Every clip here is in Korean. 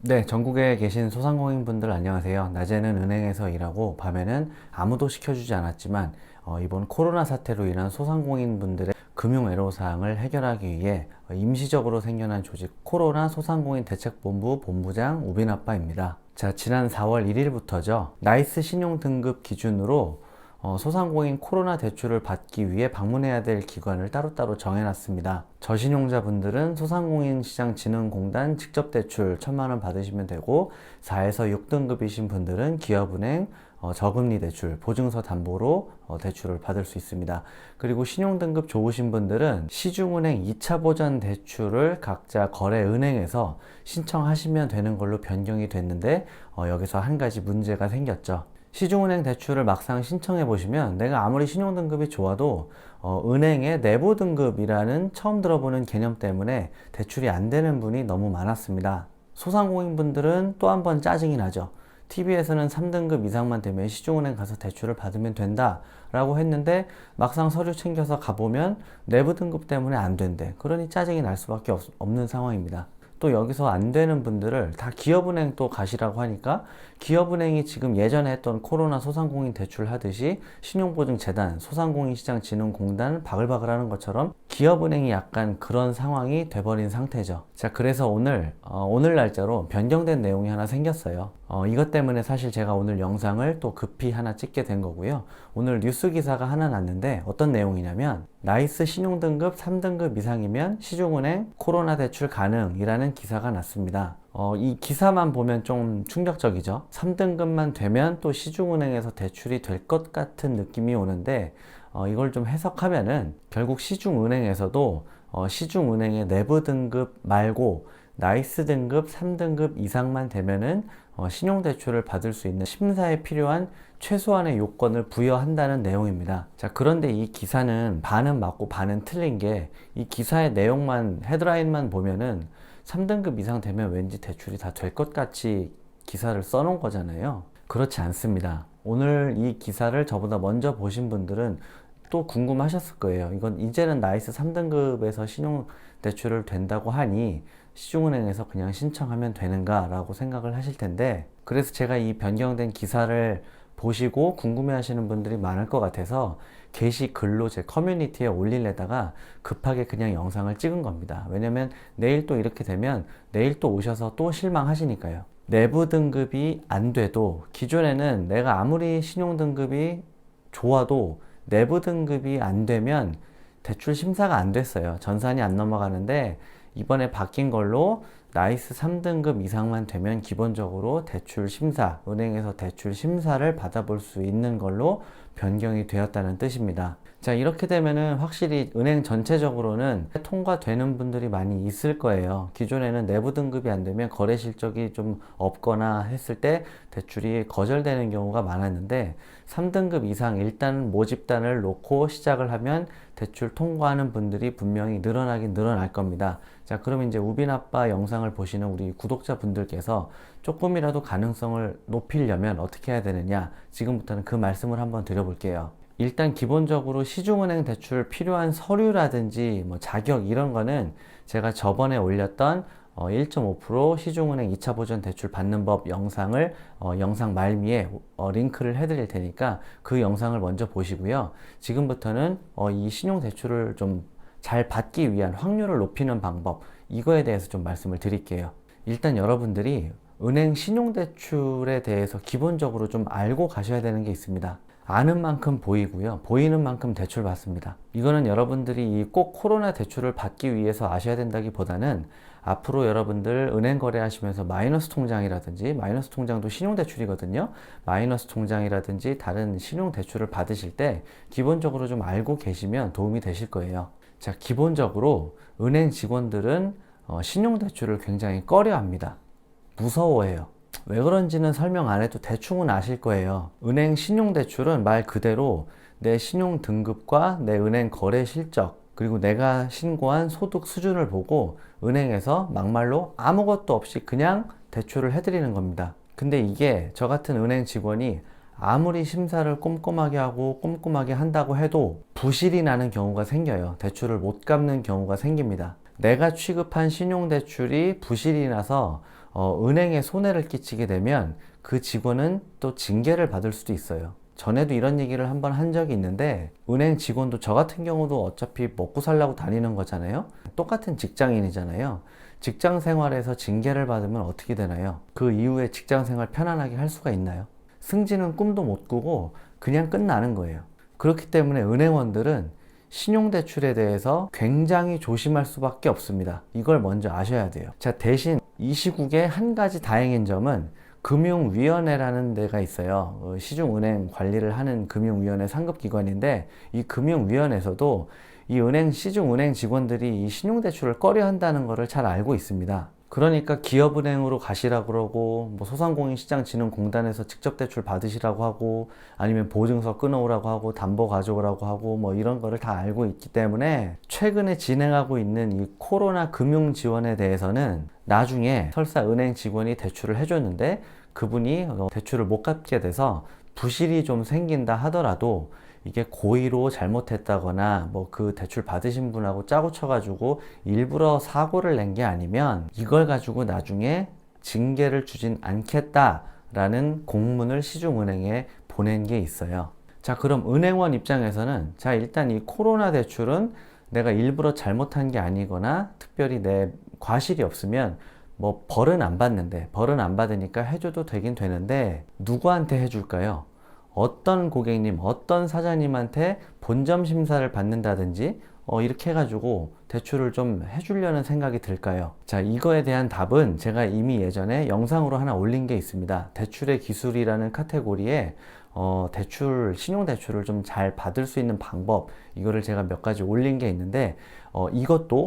네, 전국에 계신 소상공인분들 안녕하세요. 낮에는 은행에서 일하고 밤에는 아무도 시켜주지 않았지만 이번 코로나 사태로 인한 소상공인분들의 금융 애로사항을 해결하기 위해 임시적으로 생겨난 조직 코로나 소상공인 대책본부 본부장 우빈아빠입니다. 자, 지난 4월 1일부터죠. 나이스 신용 등급 기준으로 소상공인 코로나 대출을 받기 위해 방문해야 될 기관을 따로따로 정해놨습니다. 저신용자분들은 소상공인시장진흥공단 직접대출 1,000만원 받으시면 되고 4에서 6등급이신 분들은 기업은행 저금리 대출, 보증서 담보로 대출을 받을 수 있습니다. 그리고 신용등급 좋으신 분들은 시중은행 2차 보전 대출을 각자 거래은행에서 신청하시면 되는 걸로 변경이 됐는데 여기서 한 가지 문제가 생겼죠. 시중은행 대출을 막상 신청해 보시면 내가 아무리 신용등급이 좋아도 은행의 내부 등급이라는 처음 들어보는 개념 때문에 대출이 안 되는 분이 너무 많았습니다. 소상공인분들은 또 한 번 짜증이 나죠. TV에서는 3등급 이상만 되면 시중은행 가서 대출을 받으면 된다 라고 했는데 막상 서류 챙겨서 가보면 내부 등급 때문에 안 된대. 그러니 짜증이 날 수밖에 없는 상황입니다. 또 여기서 안 되는 분들을 다 기업은행 또 가시라고 하니까 기업은행이 지금 예전에 했던 코로나 소상공인 대출 하듯이 신용보증재단, 소상공인시장진흥공단을 바글바글 하는 것처럼 기업은행이 약간 그런 상황이 돼버린 상태죠. 자, 그래서 오늘 날짜로 변경된 내용이 하나 생겼어요. 이것 때문에 사실 제가 오늘 영상을 또 급히 하나 찍게 된 거고요. 오늘 뉴스 기사가 하나 났는데 어떤 내용이냐면 나이스 신용등급 3등급 이상이면 시중은행 코로나 대출 가능이라는 기사가 났습니다. 이 기사만 보면 좀 충격적이죠. 3등급만 되면 또 시중은행에서 대출이 될 것 같은 느낌이 오는데 이걸 좀 해석하면은 결국 시중은행에서도 시중은행의 내부 등급 말고 나이스 등급 3등급 이상만 되면은 신용대출을 받을 수 있는 심사에 필요한 최소한의 요건을 부여한다는 내용입니다. 자, 그런데 이 기사는 반은 맞고 반은 틀린 게 이 기사의 내용만 헤드라인만 보면은 3등급 이상 되면 왠지 대출이 다 될 것 같이 기사를 써놓은 거잖아요. 그렇지 않습니다. 오늘 이 기사를 저보다 먼저 보신 분들은 또 궁금하셨을 거예요. 이건 이제는 나이스 3등급에서 신용 대출을 된다고 하니 시중은행에서 그냥 신청하면 되는가 라고 생각을 하실 텐데, 그래서 제가 이 변경된 기사를 보시고 궁금해 하시는 분들이 많을 것 같아서 게시글로 제 커뮤니티에 올리려다가 급하게 그냥 영상을 찍은 겁니다. 왜냐면 내일 또 이렇게 되면 내일 또 오셔서 또 실망하시니까요. 내부 등급이 안 돼도 기존에는 내가 아무리 신용 등급이 좋아도 내부 등급이 안 되면 대출 심사가 안 됐어요. 전산이 안 넘어가는데 이번에 바뀐 걸로 나이스 3등급 이상만 되면 기본적으로 대출 심사, 은행에서 대출 심사를 받아볼 수 있는 걸로 변경이 되었다는 뜻입니다. 자, 이렇게 되면은 확실히 은행 전체적으로는 통과되는 분들이 많이 있을 거예요. 기존에는 내부 등급이 안 되면 거래 실적이 좀 없거나 했을 때 대출이 거절되는 경우가 많았는데 3등급 이상 일단 모집단을 놓고 시작을 하면 대출 통과하는 분들이 분명히 늘어나긴 늘어날 겁니다. 자, 그럼 이제 우빈아빠 영상을 보시는 우리 구독자분들께서 조금이라도 가능성을 높이려면 어떻게 해야 되느냐, 지금부터는 그 말씀을 한번 드려볼게요. 일단 기본적으로 시중은행 대출 필요한 서류라든지 뭐 자격 이런 거는 제가 저번에 올렸던 1.5% 시중은행 2차 보전 대출 받는 법 영상을 영상 말미에 링크를 해드릴 테니까 그 영상을 먼저 보시고요. 지금부터는 이 신용 대출을 좀 잘 받기 위한 확률을 높이는 방법, 이거에 대해서 좀 말씀을 드릴게요. 일단 여러분들이 은행 신용대출에 대해서 기본적으로 좀 알고 가셔야 되는 게 있습니다. 아는 만큼 보이고요. 보이는 만큼 대출 받습니다. 이거는 여러분들이 꼭 코로나 대출을 받기 위해서 아셔야 된다기보다는 앞으로 여러분들 은행 거래하시면서 마이너스 통장이라든지, 마이너스 통장도 신용대출이거든요. 마이너스 통장이라든지 다른 신용대출을 받으실 때 기본적으로 좀 알고 계시면 도움이 되실 거예요. 자, 기본적으로 은행 직원들은 신용대출을 굉장히 꺼려 합니다. 무서워해요. 왜 그런지는 설명 안 해도 대충은 아실 거예요. 은행 신용대출은 말 그대로 내 신용 등급과 내 은행 거래 실적, 그리고 내가 신고한 소득 수준을 보고 은행에서 막말로 아무것도 없이 그냥 대출을 해드리는 겁니다. 근데 이게 저 같은 은행 직원이 아무리 심사를 꼼꼼하게 하고 꼼꼼하게 한다고 해도 부실이 나는 경우가 생겨요. 대출을 못 갚는 경우가 생깁니다. 내가 취급한 신용대출이 부실이 나서 은행에 손해를 끼치게 되면 그 직원은 또 징계를 받을 수도 있어요. 전에도 이런 얘기를 한번 한 적이 있는데, 은행 직원도 저 같은 경우도 어차피 먹고 살라고 다니는 거잖아요. 똑같은 직장인이잖아요. 직장 생활에서 징계를 받으면 어떻게 되나요? 그 이후에 직장 생활 편안하게 할 수가 있나요? 승진은 꿈도 못 꾸고 그냥 끝나는 거예요. 그렇기 때문에 은행원들은 신용대출에 대해서 굉장히 조심할 수밖에 없습니다. 이걸 먼저 아셔야 돼요. 자, 대신 이 시국에 한 가지 다행인 점은 금융위원회라는 데가 있어요. 시중은행 관리를 하는 금융위원회 상급기관인데, 이 금융위원회에서도 이 은행, 시중은행 직원들이 이 신용대출을 꺼려 한다는 것을 잘 알고 있습니다. 그러니까 기업은행으로 가시라고 그러고, 뭐 소상공인시장진흥공단에서 직접 대출 받으시라고 하고, 아니면 보증서 끊어오라고 하고, 담보 가져오라고 하고, 뭐 이런 거를 다 알고 있기 때문에 최근에 진행하고 있는 이 코로나 금융 지원에 대해서는 나중에 설사 은행 직원이 대출을 해줬는데 그분이 대출을 못 갚게 돼서 부실이 좀 생긴다 하더라도, 이게 고의로 잘못했다거나 뭐 그 대출 받으신 분하고 짜고 쳐가지고 일부러 사고를 낸 게 아니면 이걸 가지고 나중에 징계를 주진 않겠다라는 공문을 시중은행에 보낸 게 있어요. 자, 그럼 은행원 입장에서는, 자, 일단 이 코로나 대출은 내가 일부러 잘못한 게 아니거나 특별히 내 과실이 없으면 뭐 벌은 안 받는데, 벌은 안 받으니까 해줘도 되긴 되는데 누구한테 해줄까요? 어떤 고객님, 어떤 사장님한테 본점 심사를 받는다든지 이렇게 해가지고 대출을 좀 해주려는 생각이 들까요? 자, 이거에 대한 답은 제가 이미 예전에 영상으로 하나 올린 게 있습니다. 대출의 기술이라는 카테고리에 신용대출을 좀 잘 받을 수 있는 방법, 이거를 제가 몇 가지 올린 게 있는데,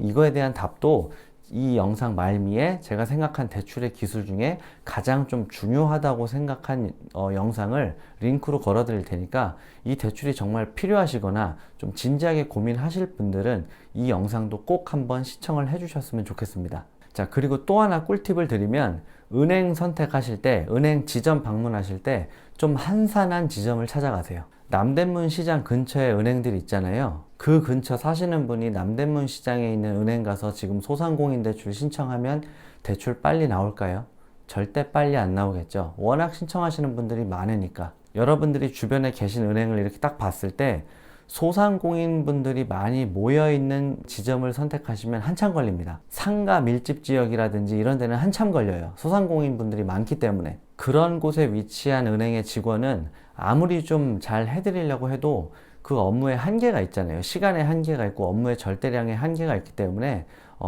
이거에 대한 답도 이 영상 말미에 제가 생각한 대출의 기술 중에 가장 좀 중요하다고 생각한 영상을 링크로 걸어 드릴 테니까, 이 대출이 정말 필요하시거나 좀 진지하게 고민하실 분들은 이 영상도 꼭 한번 시청을 해 주셨으면 좋겠습니다. 자, 그리고 또 하나 꿀팁을 드리면, 은행 선택하실 때, 은행 지점 방문하실 때 좀 한산한 지점을 찾아가세요. 남대문 시장 근처에 은행들이 있잖아요. 그 근처 사시는 분이 남대문 시장에 있는 은행 가서 지금 소상공인 대출 신청하면 대출 빨리 나올까요? 절대 빨리 안 나오겠죠. 워낙 신청하시는 분들이 많으니까. 여러분들이 주변에 계신 은행을 이렇게 딱 봤을 때 소상공인 분들이 많이 모여있는 지점을 선택하시면 한참 걸립니다. 상가 밀집 지역이라든지 이런 데는 한참 걸려요. 소상공인 분들이 많기 때문에. 그런 곳에 위치한 은행의 직원은 아무리 좀 잘 해드리려고 해도 그 업무에 한계가 있잖아요. 시간의 한계가 있고 업무의 절대량의 한계가 있기 때문에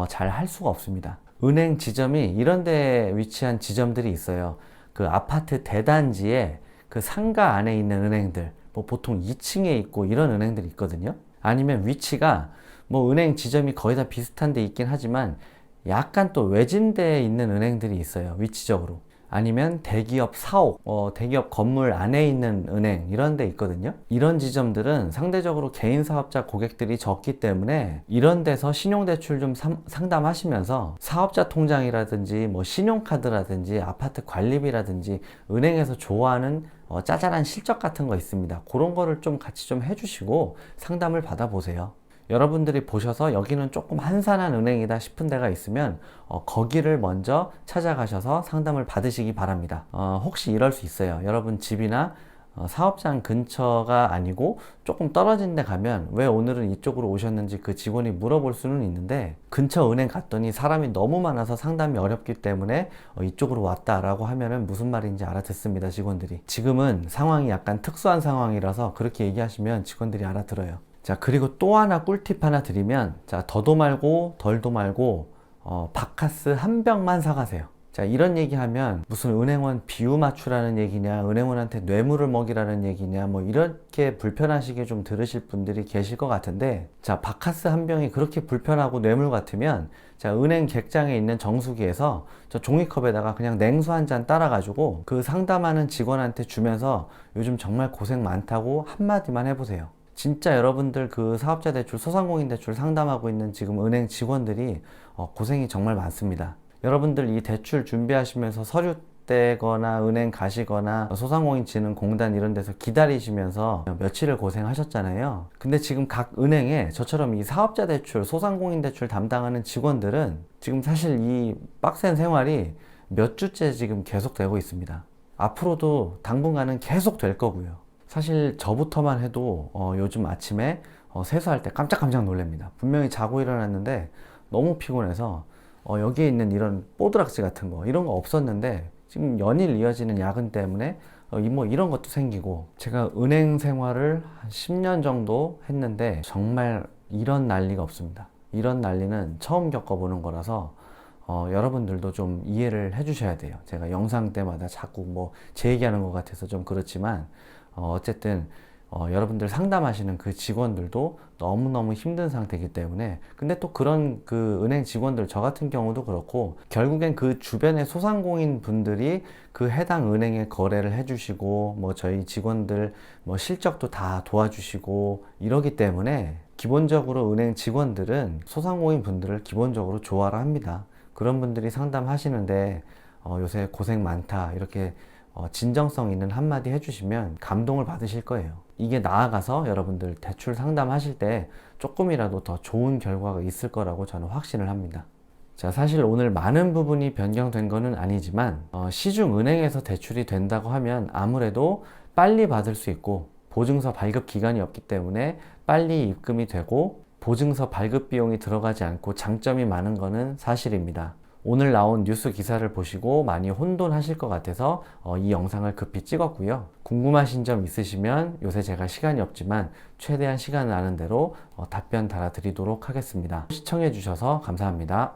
잘 할 수가 없습니다. 은행 지점이 이런 데 위치한 지점들이 있어요. 그 아파트 대단지에 그 상가 안에 있는 은행들, 뭐 보통 2층에 있고 이런 은행들이 있거든요. 아니면 위치가 뭐 은행 지점이 거의 다 비슷한 데 있긴 하지만 약간 또 외진데에 있는 은행들이 있어요. 위치적으로. 아니면 대기업 사옥, 대기업 건물 안에 있는 은행, 이런 데 있거든요. 이런 지점들은 상대적으로 개인 사업자 고객들이 적기 때문에 이런 데서 신용대출 좀 상담하시면서 사업자 통장이라든지 뭐 신용카드라든지 아파트 관리비라든지 은행에서 좋아하는 짜잘한 실적 같은 거 있습니다. 그런 거를 좀 같이 좀 해주시고 상담을 받아보세요. 여러분들이 보셔서 여기는 조금 한산한 은행이다 싶은 데가 있으면 거기를 먼저 찾아가셔서 상담을 받으시기 바랍니다. 혹시 이럴 수 있어요. 여러분 집이나 사업장 근처가 아니고 조금 떨어진 데 가면 왜 오늘은 이쪽으로 오셨는지 그 직원이 물어볼 수는 있는데, 근처 은행 갔더니 사람이 너무 많아서 상담이 어렵기 때문에 이쪽으로 왔다라고 하면은 무슨 말인지 알아듣습니다. 직원들이. 지금은 상황이 약간 특수한 상황이라서 그렇게 얘기하시면 직원들이 알아들어요. 자, 그리고 또 하나 꿀팁 하나 드리면, 자, 더도 말고 덜도 말고 바카스 한 병만 사가세요. 자, 이런 얘기하면 무슨 은행원 비유 맞추라는 얘기냐, 은행원한테 뇌물을 먹이라는 얘기냐, 뭐 이렇게 불편하시게 좀 들으실 분들이 계실 것 같은데, 자, 바카스 한 병이 그렇게 불편하고 뇌물 같으면, 자, 은행 객장에 있는 정수기에서 저 종이컵에다가 그냥 냉수 한 잔 따라가지고 그 상담하는 직원한테 주면서 요즘 정말 고생 많다고 한마디만 해보세요. 진짜 여러분들 그 사업자 대출, 소상공인 대출 상담하고 있는 지금 은행 직원들이 고생이 정말 많습니다. 여러분들 이 대출 준비하시면서 서류 떼거나 은행 가시거나 소상공인진흥공단 이런 데서 기다리시면서 며칠을 고생하셨잖아요. 근데 지금 각 은행에 저처럼 이 사업자 대출, 소상공인 대출 담당하는 직원들은 지금 사실 이 빡센 생활이 몇 주째 지금 계속되고 있습니다. 앞으로도 당분간은 계속 될 거고요. 사실 저부터만 해도 요즘 아침에 세수할 때 깜짝깜짝 놀랍니다. 분명히 자고 일어났는데 너무 피곤해서 여기에 있는 이런 뽀드락지 같은 거 이런 거 없었는데 지금 연일 이어지는 야근 때문에 뭐 이런 것도 생기고, 제가 은행 생활을 한 10년 정도 했는데 정말 이런 난리가 없습니다. 이런 난리는 처음 겪어보는 거라서 여러분들도 좀 이해를 해주셔야 돼요. 제가 영상 때마다 자꾸 뭐 제 얘기하는 것 같아서 좀 그렇지만 어쨌든 여러분들 상담하시는 그 직원들도 너무너무 힘든 상태이기 때문에, 근데 또 그런 그 은행 직원들, 저 같은 경우도 그렇고, 결국엔 그 주변의 소상공인 분들이 그 해당 은행에 거래를 해주시고, 뭐 저희 직원들 뭐 실적도 다 도와주시고 이러기 때문에, 기본적으로 은행 직원들은 소상공인 분들을 기본적으로 좋아라 합니다. 그런 분들이 상담하시는데 요새 고생 많다 이렇게 진정성 있는 한마디 해주시면 감동을 받으실 거예요. 이게 나아가서 여러분들 대출 상담하실 때 조금이라도 더 좋은 결과가 있을 거라고 저는 확신을 합니다. 자, 사실 오늘 많은 부분이 변경된 거는 아니지만 시중은행에서 대출이 된다고 하면 아무래도 빨리 받을 수 있고, 보증서 발급 기간이 없기 때문에 빨리 입금이 되고 보증서 발급 비용이 들어가지 않고 장점이 많은 거는 사실입니다. 오늘 나온 뉴스 기사를 보시고 많이 혼돈하실 것 같아서 이 영상을 급히 찍었고요. 궁금하신 점 있으시면 요새 제가 시간이 없지만 최대한 시간 나는 대로 답변 달아드리도록 하겠습니다. 시청해 주셔서 감사합니다.